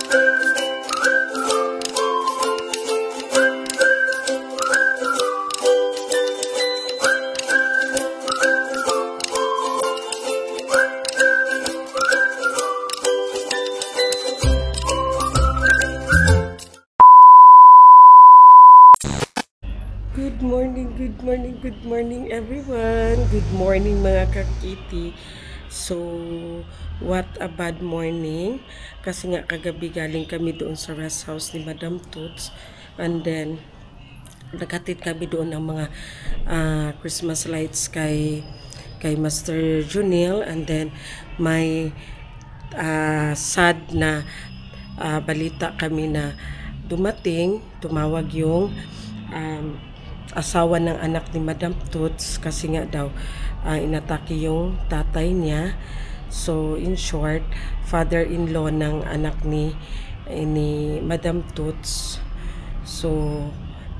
Good morning everyone. Good morning mga kakiti. So, what a bad morning. Kasi nga kagabi galing kami doon sa rest house ni Madam Toots. And then, naghatid kami doon ng mga Christmas lights kay Master Junil. And then, may sad na balita kami na tumawag yung asawa ng anak ni Madam Toots kasi nga daw inatake yung tatay niya. So in short, father-in-law ng anak ni Madam Toots. So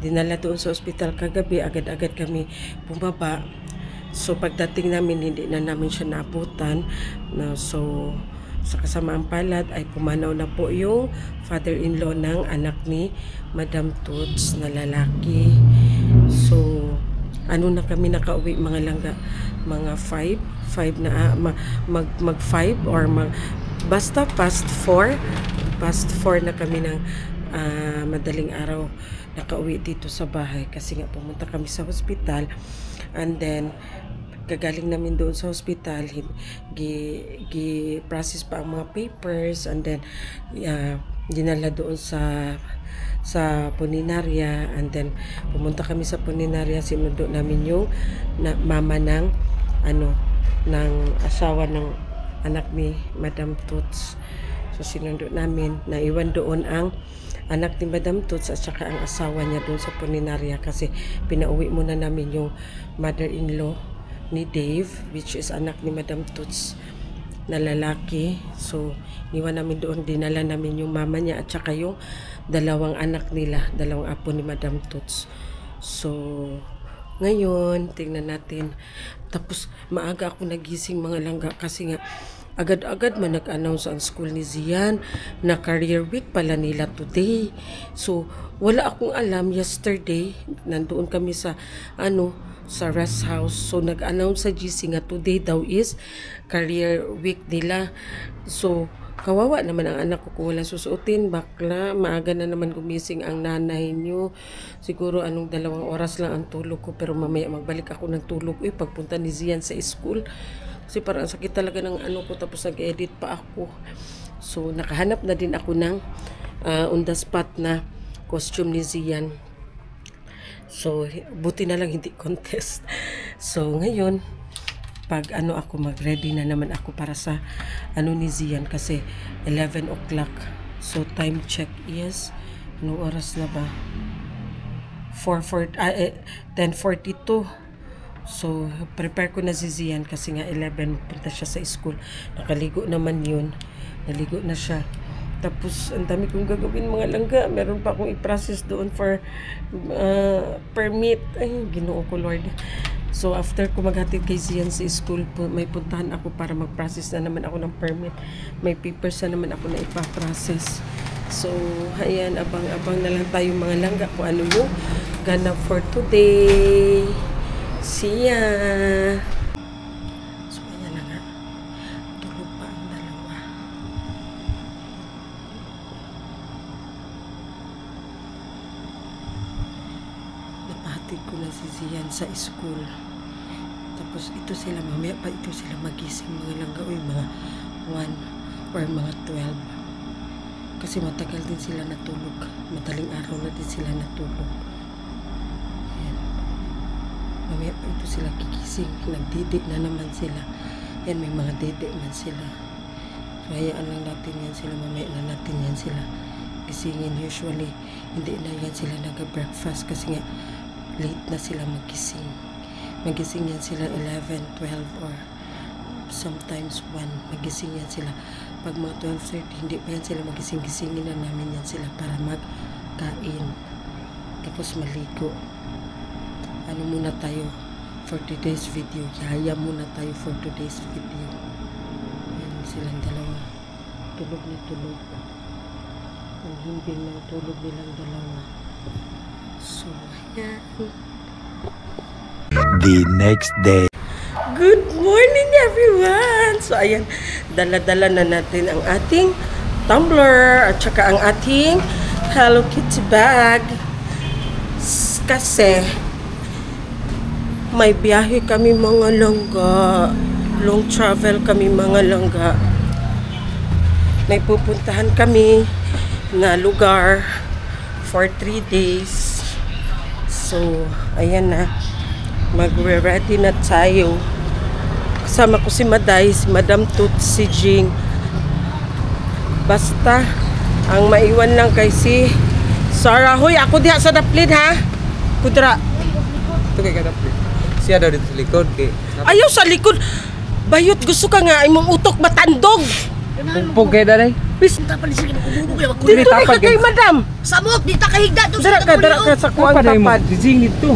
dinala doon sa ospital kagabi, agad-agad kami bumaba. So pagdating namin hindi na namin siya naabutan. So sa kasamaang palad ay pumanaw na po yung father-in-law ng anak ni Madam Toots na lalaki. So, na kami nakauwi mga langga? Mga 5 na, mag 5 or basta past 4 na kami ng madaling araw nakauwi dito sa bahay kasi nga pumunta kami sa hospital. And then, kagaling namin doon sa hospital, process pa ang mga papers, and then dinala doon sa puninarya. And then pumunta kami sa puninarya, sinundo namin yung mama ng ng asawa ng anak ni Madam Toots. So sinundo namin, naiwan doon ang anak ni Madam Toots at saka ang asawa niya doon sa puninarya kasi pinauwi muna namin yung mother-in-law ni Dave, which is anak ni Madam Toots na lalaki. So niwan namin doon, dinala namin yung mama niya at saka yung dalawang anak nila, dalawang apo ni Madam Toots. So ngayon tingnan natin. Tapos maaga ako nagising mga langga kasi nga agad-agad man nag-announce ang school ni Zian na career week pala nila today. So wala akong alam. Yesterday nandoon kami sa sa rest house. So nag-announce sa GC nga today daw is career week nila. So kawawa naman ang anak ko kung wala susuotin. Bakla, maaga na naman gumising ang nanay niyo. Siguro 2 oras lang ang tulog ko, pero mamaya magbalik ako ng tulog pagpunta ni Zian sa school. Kasi parang sakit talaga ng ko, tapos nag-edit pa ako. So nakahanap na din ako ng on the spot na costume ni Zian. So buti na lang hindi contest. So ngayon pag ako, mag-ready na naman ako para sa ni Zian kasi 11 o'clock. So time check is anong oras na ba? 10:42. So prepare ko na si Zian kasi nga 11 punta siya sa school. Nakaligo naman yun. Naligo na siya. Tapos ang dami kong gagawin mga langga. Meron pa akong i-process doon for permit. Ay, Ginoo ko Lord. So after ko maghatid kay Zian sa school, may puntahan ako para mag-process na naman ako ng permit. May papers na naman ako na ipa-process. So ayan, abang-abang na lang tayo mga langga kung ano yung ganap for today. See ya! So ayan na nga, tulog pa ang dalawa. Napahatid ko na si Zian sa school. Tapos ito sila, mamaya pa ito sila magising mga langga, mga 1 or mga 12. Kasi matagal din sila natulog. Madaling araw na din sila natulog. Ayan. Mamaya pa ito sila kigising. Nagdidik na naman sila. Ayan, may mga didik man sila. So hayaan lang natin yan sila. Mamaya na natin yan sila gisingin. Usually hindi na yan sila nag-breakfast kasi nga late na sila magising. Magising yan sila 11, 12 or sometimes 1. Magising yan sila. Pag mga 12:30, hindi pa yan sila magising-gisingin na namin yan sila para magkain. Tapos maligo. Muna tayo for today's video. Yaya muna tayo for today's video. Yan silang dalawa. Tulog na tulog. ang himbing ng tulog nilang dalawa. So, ayan. The next day. Good morning, everyone! So, ayan, dala-dala na natin ang ating tumbler at saka ang ating Hello Kitty bag. Kasi, may biyahe kami mga langga. Long travel kami mga langga. May pupuntahan kami na lugar for 3 days. So, ayan na. Magre-ready na tayo. Kasama ko si Maday, si Madam Tut, si Jing. Basta, ang maiwan lang kay si Sarah. Hoy, ako diha sa daplin ha. Kudra. Ito kay kadapit. Siya daw dito sa likod kay. Ayaw sa likod. Bayot, gusto ka nga imong utok matandog. Pugpog kay daday. Bis ta pala sige kububog ya ko. Dito ka kay Madam. Samok di ta kahigda to Dara ka sa kuang Apa day mo? tapad. Dijingit to.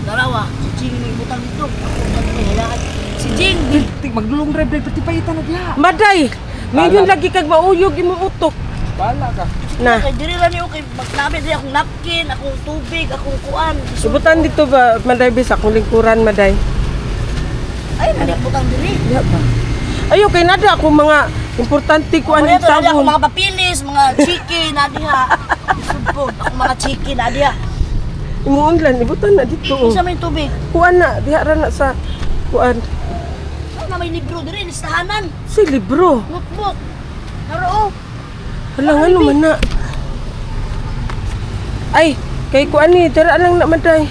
Dalawa. Si Jing ni butang dito. Ako na hilaan. Si Jing Tik magdulong drive drive pati payitan na diha. Maday, ngayon lagi kag mauyog imong utok. Bala ka. Na. kay diri ra niyo kay maglabi di akong napkin, akong tubig, akong kuan. Subutan dito ba, Maday, bis akong lingkuran, Maday. Ay nani butang diri. Diya ba? Ayaw, kay nada ako mga importante ko Ano ang ito nadi ako tabon. mga papilis, mga chicken na diha. Subod ako mga chicken na diha. Imuunlan, ibutan na dito. Oh. Isa may tubig. Kuan na, diha ra na sa kuan. Ano na may libro diri listahanan. Si libro. Notebook. Naro. Hala, ano man na. Ay, kay kuan ni, dara lang na, Maday.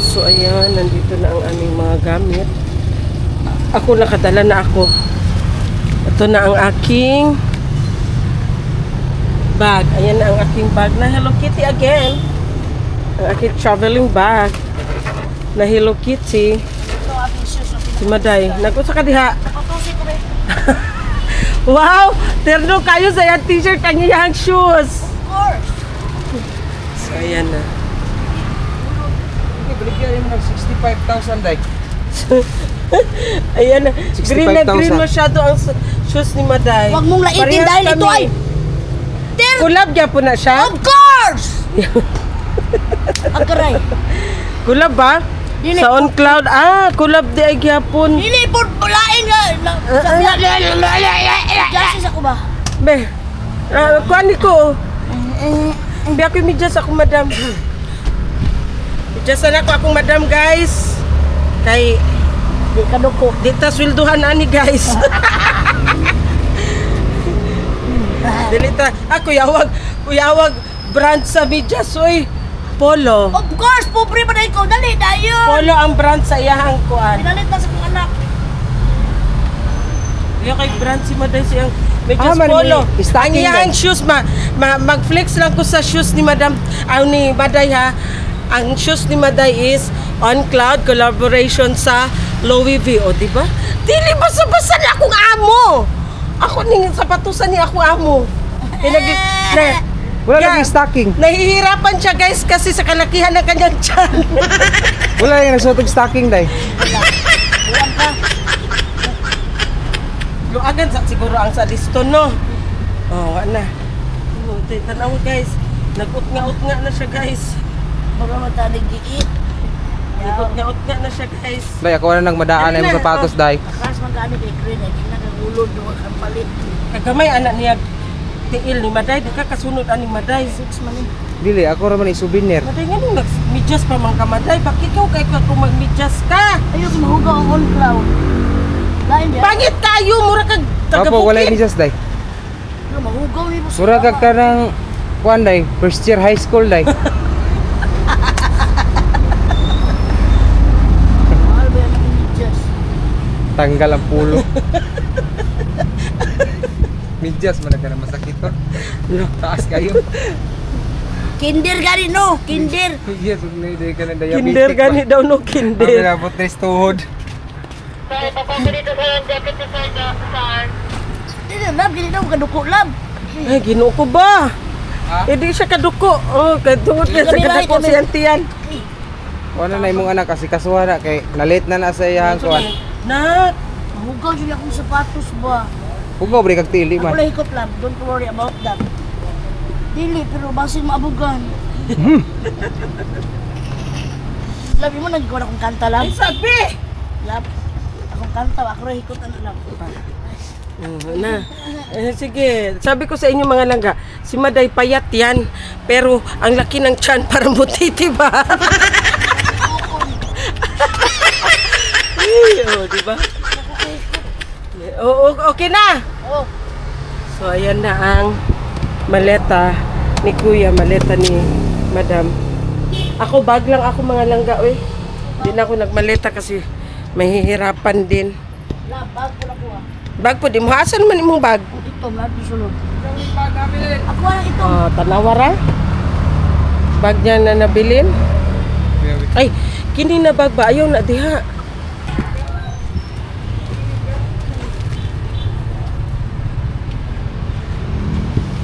So, ayan, nandito na ang aming mga gamit. Ako, nakadala na ako. Ito na ang aking bag. Ayan na ang aking bag na Hello Kitty again. Ang aking traveling bag na Hello Kitty. Ito ating shoes. Si Maday, nag-usa ka diha. Patusi ko rin. Wow! Terno kayo sa yung t-shirt ang iyang shoes. Of course. So, ayan na. Ibigay mo ng 65,000 day. Ayan na. Green na 65,000. green masyado ang shoes ni Maday. Huwag mong laitin Parehas dahil ito kami. ay Ter Kulab niya po na siya. Of course! Agkaray. Kulab ba? Dili. Sa on cloud. Ah, kulab di ay gyapon. Dili po bulain nga. Justice ako ba? Be. Kuan ko. Biya ko medyas ako, Madam. Medyas na ako akong Madam, guys. Kay Di ka duko. di ta swelduhan ani, guys. Dilita. Kuyawag brand sa medyas, oy. Polo. Of course, pobre pa na ikaw. Dali, dayo. Polo ang brand sa iyahang kuan. Pinalit na sa kong anak. Yung kay brand si Maday siyang medyas man, polo. may Ang stocking iyahang din. shoes, mag-flex lang ko sa shoes ni Madam, ni Maday ha. Ang shoes ni Maday is On Cloud collaboration sa Louis V. O, di ba? Dili basa-basa ni akong amo. Ako ning sapatusan ni akong amo. Wala Yeah. lagi stocking. Nahihirapan siya, guys, kasi sa kalakihan ng kanyang tiyan. Wala yung nagsuotog stocking day. Buwan ka. Luagan sa siguro ang sa listo, no? Oh, wala na. Tanaw, guys. Nag-utnga-utnga na siya, guys. Baga matanig giit. Nag-utnga-utnga na siya, guys. Day ako na nang madaan ay mo sapatos day. Akas man gani kay Green. Hindi na kagulod. Huwag kang palit. Kagamay anak niya tiil ni Maday, di ka kasunod ani Maday. 6 man eh. Dili ako ra man ay souvenir. Maday nga nung nag-medyas pa man ka, Maday. Bakit ikaw kay kung mag-medyas ka? Ayun, mahuga ang on cloud. Lain yan. Pangit kayo, mura kag Apo wala tagabukit. ni just day. Ayun, mahugaw ni mo. Mura kag kanang kuan day, first year high school day. Mahal ba yan ang medyas? Tanggal ang pulo. Medyas man ka na masakit to. Taas kayo. Kinder gani no? Kinder. Yes, ug na day ka na diabetic. Kinder gani daw no, Kinder. kinder. Abot tres tuhod. Hindi na, lab. Gini daw, kaduko lab. Ay, ginoo ko ba? Ha? Eh, di siya kaduko. Oh, kadungod niya sa Kami lahi, kadako kami. si Antian. Wala na imong anak kasi kasuha na kay nalit na sa iyang kuan. Nak, Mahugaw yun akong sapatos ba? Huwag balik kag tili Ako man. lang hikot lang. Don't worry about that. Dili, pero basin maabugan. Labi mo, nagkawa akong kanta lang. Sabi! Lab, akong kanta, ako lang hikot ano lang. Na. Sige, sabi ko sa inyo mga langga, si Maday payat yan, pero ang laki ng tiyan parang butiti ba? Di ba? Okay na. Oh, So ayan na ang maleta ni Kuya, maleta ni Madam. Ako bag lang ako mga langga, oy. Hindi na ako nagmaleta kasi mahihirapan din. lab, bag ko lang ko ah. Bag po, di mo asan man imong bag? Ito, lab, sulod. Ako lang ito. Tanawara. Bag niya na nabilin. Ay, kini na bag ba? Ayaw na diha.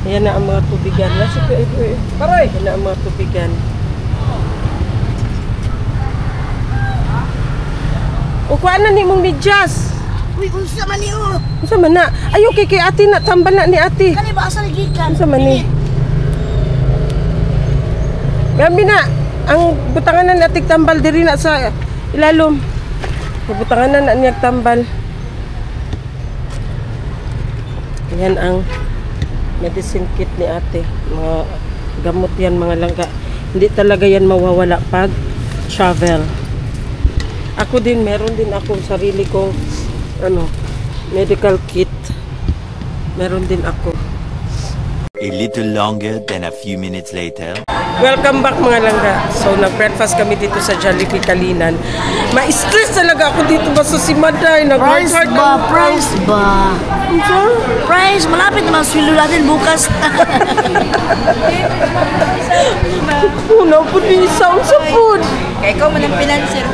Ayan na ang mga tubigan. Nasa ko ito eh. Paray! Ayan na ang mga tubigan. O, kuhaan na ni mong medyas. Uy, unsa man niyo? Unsa man na? Ayaw kay ate na. Tambal na ni ate. Kani ba asa nagikan? Unsa man ni? Gambi na. Ang butangan na nating tambal diri na sa ilalom. Butangan na niya tambal. Yan ang medicine kit ni ate. Mga gamot yan mga langga. Hindi talaga yan mawawala pag travel. Ako din, meron din akong sarili kong medical kit. Meron din ako. A little longer than a few minutes later. Welcome back mga langga. So nag-breakfast kami dito sa Jollibee Kalinan. Ma-stress talaga ako dito basta si Maday. Price ba? Price ba? Price, malapit naman swilo natin bukas. Una po din sound sa food. Kaya ikaw man ang pinanser.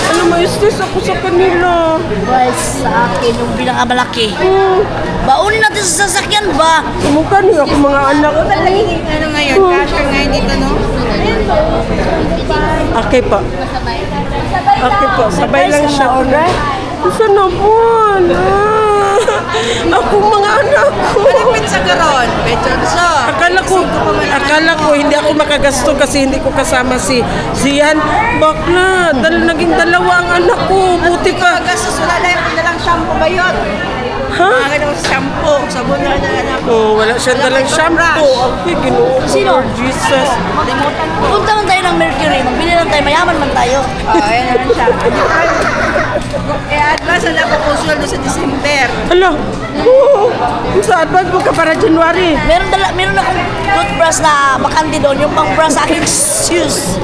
Ano, ma-stress ako sa kanila. Price sa akin yung pinakamalaki. Baunin natin sa sasakyan ba? Kumukha niyo ako mga anak ko. Ano ngayon? Cashier ngayon dito, no? Okay po. Okay po. Sabay lang siya. Isa na po. Ako mga anak ko. Malapit sa garon. Medyo gusto. Akala ko hindi ako makagasto kasi hindi ko kasama si Zian. Bakla, naging dalawa ang anak ko. Buti pa. Gastos wala na yung pinalang shampoo ba yun? Ha? Mga daw shampoo. Sabon na anak ko. Oh, wala siya dalang shampoo. Okay, ginoo. Sino? Jesus. Punta man tayo ng Mercury, magbili lang tayo, mayaman man tayo. Ayan naman siya. Eh, advance na ako kung sweldo sa December. Ala. Sa advance mo ka para January. Meron akong toothbrush na bakante doon, yung pang brush sa aking shoes.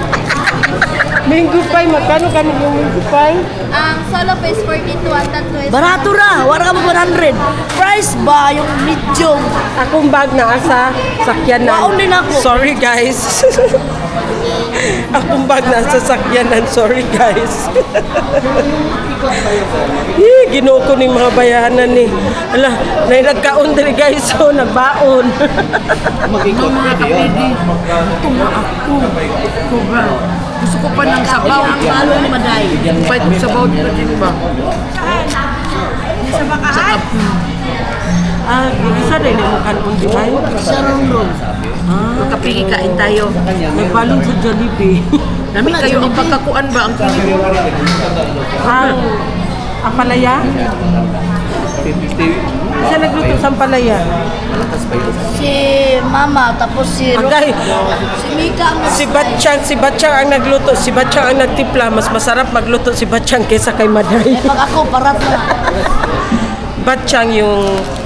Mango pie, magkano ka yung mango pie? Ang solo face 42 at tatlo is Barato ra, wala ka mo 100. Price ba yung medium? Akong bag na asa sakyanan. Waon din ako. Sorry guys. Akong bag na sa sakyanan. Sorry guys. Ginoo ko ni mga bayanan ni. Ala, nagkaon diri guys. So nagbaon. Gusto ko pa ng sabaw. Ang palo ni Maday. Fight sabaw dito din ba? Sa bakahan. Isa rin mo kanon di ba? Sa ron. Magkapigi kain tayo. May balon sa Jollibee. Nami kayo ang pagkakuan ba? Ang kinig. Ang ampalaya? Siya nagluto sa ampalaya. Si Mama, tapos si Agay. Si Mika ang Si Batchang ang nagluto. Si Batchang ang nagtimpla. Mas masarap magluto si Batchang kaysa kay Maday. Pag ako, parat na. Batchang yung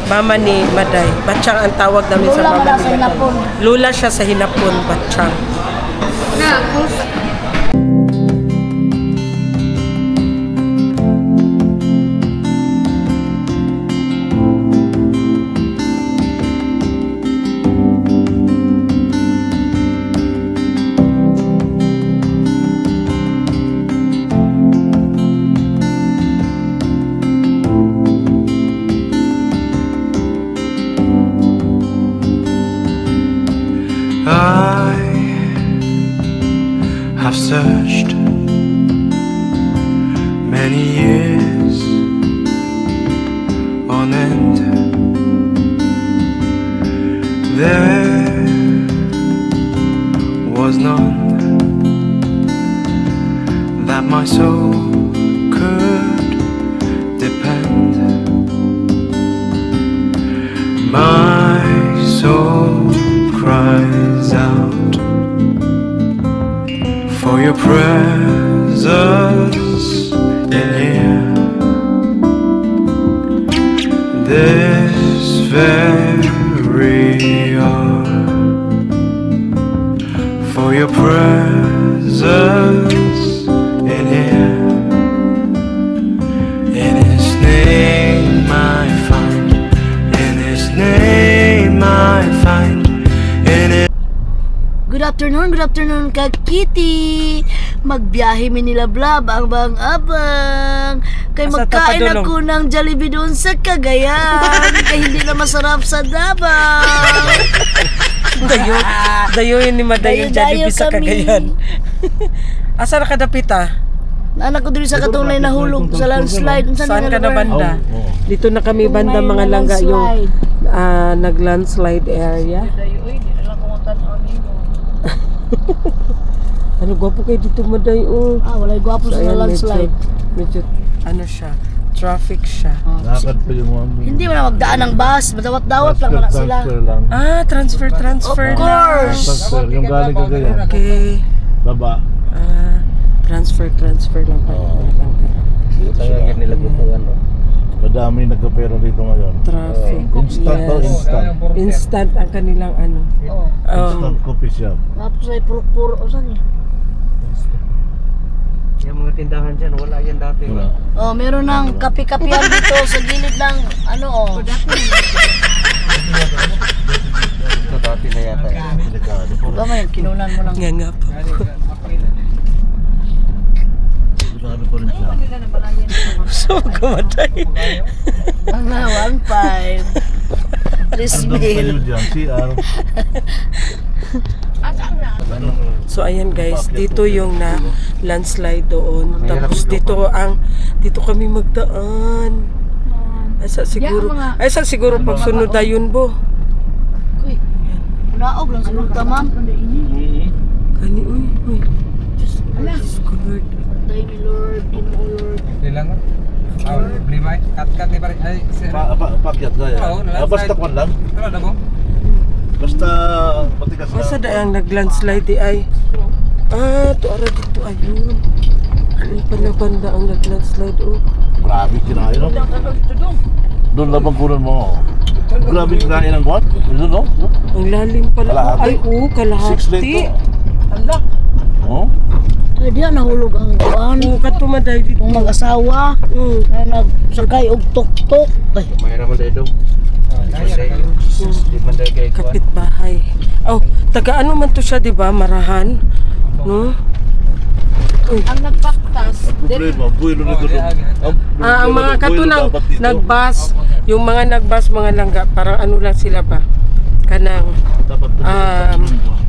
mama ni Maday. Batchang ang tawag namin sa Wala mama wala ni sa Maday. hinapon. Lula siya sa hinapon, Batchang. on end. There was none that my soul could depend. My soul cries out for your presence in here. This very hour, for your presence in here. In His name I find, in His name I find, in His. Good afternoon, Kag Kitty. Magbiyahe mi nila blab, abang. Kay Asa magkain tapadulong? ako ng Jollibee doon sa Cagayan. Kay hindi na masarap sa Davao. Dayo yun ni Madayon Dayo-dayo Jollibee sa kami. Cagayan. Asa na kadapit ah? Naanak ko diri sa katunay na hulog sa landslide. Saan ka na banda? Oh. Dito na kami banda mga langga yung nag-landslide area. Ano, gwapo kayo dito, Maday, oh. Walay gwapo sa ayan, landslide. medyo, ano siya, traffic siya. Lakad pa yung mga Hindi mo na magdaan ng bus. Madawat-dawat lang wala sila. transfer lang. Ah, transfer Of lang. course. Transfer, yung galing Cagayan. Okay. Baba. Transfer lang pala. Kaya nila gupuan, no? Madami nagkapera dito ngayon. Traffic. Instant daw, Yes. instant. Instant ang kanilang ano. Instant coffee shop. Tapos ay puro-puro. O saan yun? Yung mga tindahan dyan, wala yan dati. Wala. Meron ng kape-kapehan dito sa gilid ng ano. Ito dati na yata. Delikado po. Ba may kinunan mo lang. Nga po. Delikado po rin siya. So, Maday. Ang 1.5. 3 Andun mil. kayo dyan, CR. So ayan guys, dito yung na landslide doon. Tapos dito kami magdaan. Ay sa siguro pagsunod ayun bo. Uy, naog lang siguro tamam. Kani uy. Diyos ko, Lord. Patay ni Lord, Ginoo Lord. Hindi lang, no? Beli ba? Cut ni pare. Ay, sir. Pakyat ka yan. Oo, landslide. Basta kwan lang. Ano na mo? Basta matigas na. Masa da ang nag-landslide di ay. To ara dito ayun. Ay pala banda ang nag-landslide oh. Grabe kinain, no? Doon lang kunan mo. Grabe kinain ang kwan. Doon, no? Ang lalim pala. Kalahati. Ay kalahati. 6 lane to. Oh? Ay, diyan nahulog ang kuan. Katumaday dito. Kung mag-asawa, na nagsakay og tok-tok. Ay, Mayroon mo dito. Di man dahil kay kuan. Kapitbahay. Oh, taga ano man to siya, di ba? Marahan. No? Ang nagpaktas. Problema, buwelo nito doon. Ang mga katunang nagbas, yung mga nagbas, mga langga, parang ano lang sila ba? Kanang,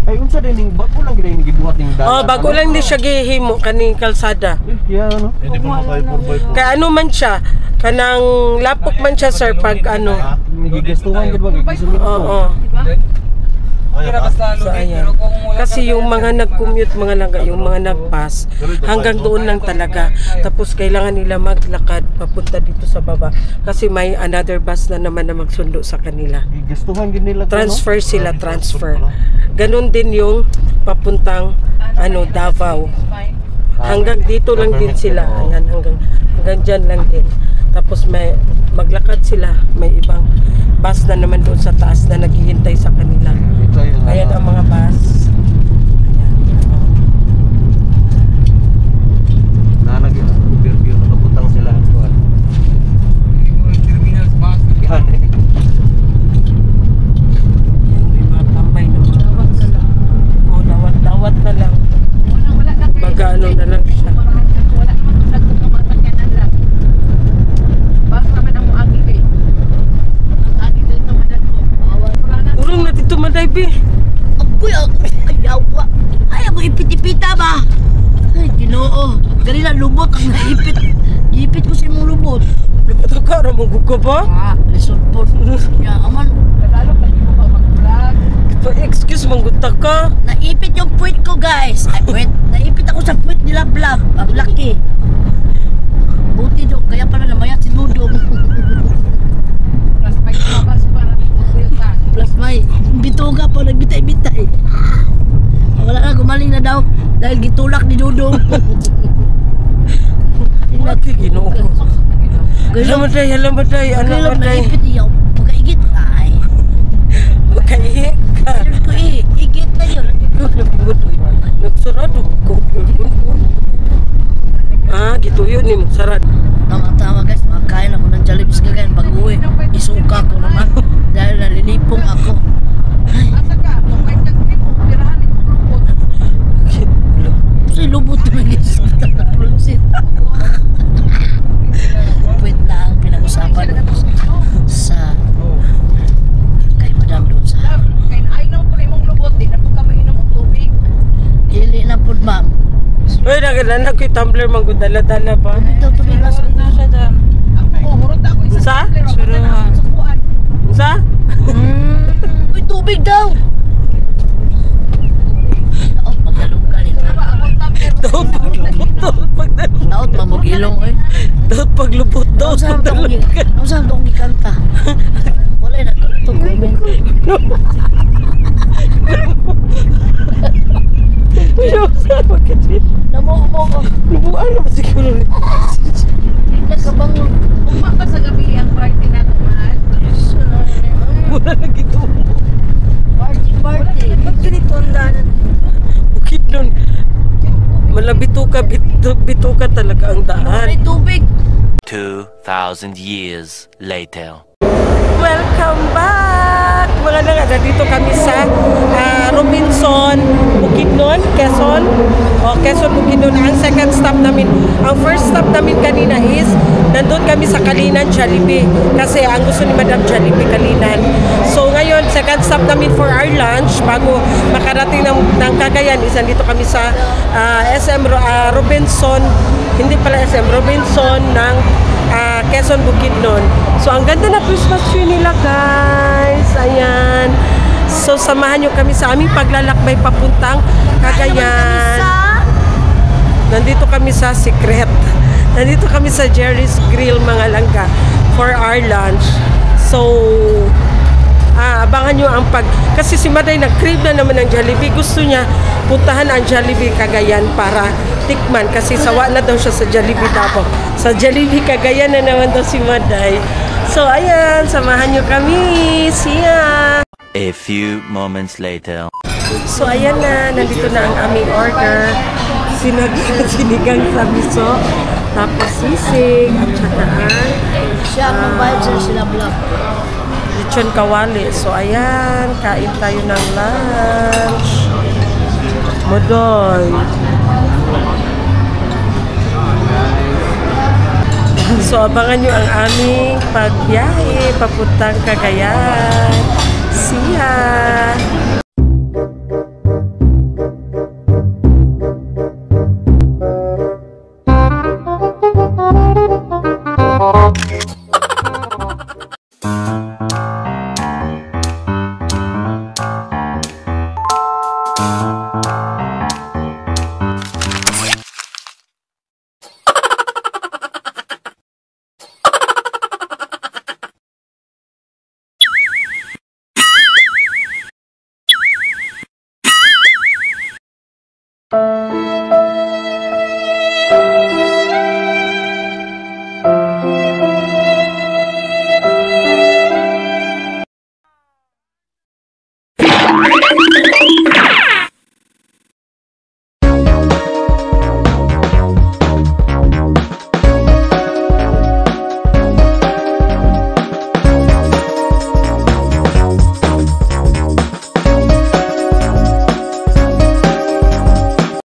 Ay, unsa din ning bago lang gid gibuhat ning daan. bago lang ni siya gihimo kaning kalsada. Yeah, no. Hindi pa makaya 4x4. Kaya ano man siya, kanang lapok man siya sir pag ano. Gigistuhan gid ba gigisulod. Oo. Kira basta So ayan. Kasi yung mga nag-commute, mga langga, yung mga nag-bus, hanggang doon lang talaga. Tapos kailangan nila maglakad papunta dito sa baba. Kasi may another bus na naman na magsundo sa kanila. Gigistuhan gid nila Transfer sila, transfer. Ganon din yung papuntang Davao. Hanggang dito lang din sila. Ayan, hanggang dyan lang din. Tapos may maglakad sila. May ibang bus na naman doon sa taas na naghihintay sa kanila. Ayan ang mga bus. Na nag-interview na kaputang sila ang kuan. Terminal bus. Yan. May mga tambay na mga dawat-dawat na lang. Baga ano na lang siya. Urong na dito madaybi. agoy, ayawa. Ay, ako ipit-ipita ba? Ay, Ginoo. Gali na lubot ang naipit. Ipit ko sa imong lubot. Dagka ra mong gugo ba? Lisod po. Ya, aman. Excuse mangguta ka. Naipit yung puwit ko, guys. Ay, puwit. Naipit ako sa puwit nila, Blab. Ang laki. Buti do. Kaya pala namayat si Dudong. Plus may bituga pa. Nagbitay-bitay. Wala na. Gumaling na daw. Dahil gitulak ni Dudong. Lagi Ginoo ko. Halamatay, halamatay, anak Kailang matay. naipit iyaw. Pagkaigit. Ay. Makaihi ka. Ayun ko igit na yun. Nagsarado ko. Gitu yun ni magsarad. Tama-tama guys, makakain ako ng Jollibee kagayan pag uwi. Isuka ko naman dahil nalilipong ako. Ay, kasi lubot naman guys. Wait lang, pinag-usapan sa kay Madam doon sa dili na po ma'am. Uy, nagalanak ko yung tumbler manggudala-dala ba? Ito tubig na Sa? Sa? Uy, tubig daw! Naot, magdalong ka rin. Daot paglubot, daot pagdalong. Naot, mamag-ilong eh. Daot paglubot, daot pagdalong ka. Saan akong ikanta? Wala na ito, comment. Namuha ko. Lubuan na ba siguro? Nagkabangon. Wala na gito. Party. Ganito ang danan. Bukid nun. Bito ka talaga ang daan. May tubig. 2,000 years later. Welcome back! Mga nangada, dito kami sa Robinson, Bukidnon, Quezon. Quezon, Bukidnon. Ang second stop namin. Ang first stop namin kanina is nandun kami sa Kalinan, Jollibee. Kasi ang gusto ni Madam Jollibee, Kalinan. So ngayon, second stop namin for our lunch bago makarating ng Cagayan is nandito kami sa SM Robinson. Hindi pala SM, Robinson ng Quezon, Bukidnon. So, ang ganda na Christmas tree nila, guys. Ayan. So, samahan nyo kami sa aming paglalakbay papuntang Cagayan. Nandito kami sa Secret. Nandito kami sa Jerry's Grill, mga langga, for our lunch. So, abangan nyo ang kasi si Maday nag-crave na naman ng Jollibee. Gusto niya puntahan ang Jollibee Cagayan para tikman kasi sawa na daw siya sa Jollibee Davao. Sa Jollibee Cagayan na naman daw si Maday. So ayan, samahan nyo kami. See ya! A few moments later. So ayan na, nandito na ang aming order. Sinigang sa miso, tapos sisig, at saka Siya ang magbayad sa sila Blab. lechon kawali. So ayan, kain tayo ng lunch. Modoy. So abangan nyo ang aming pagbiyahe papuntang Cagayan. See ya!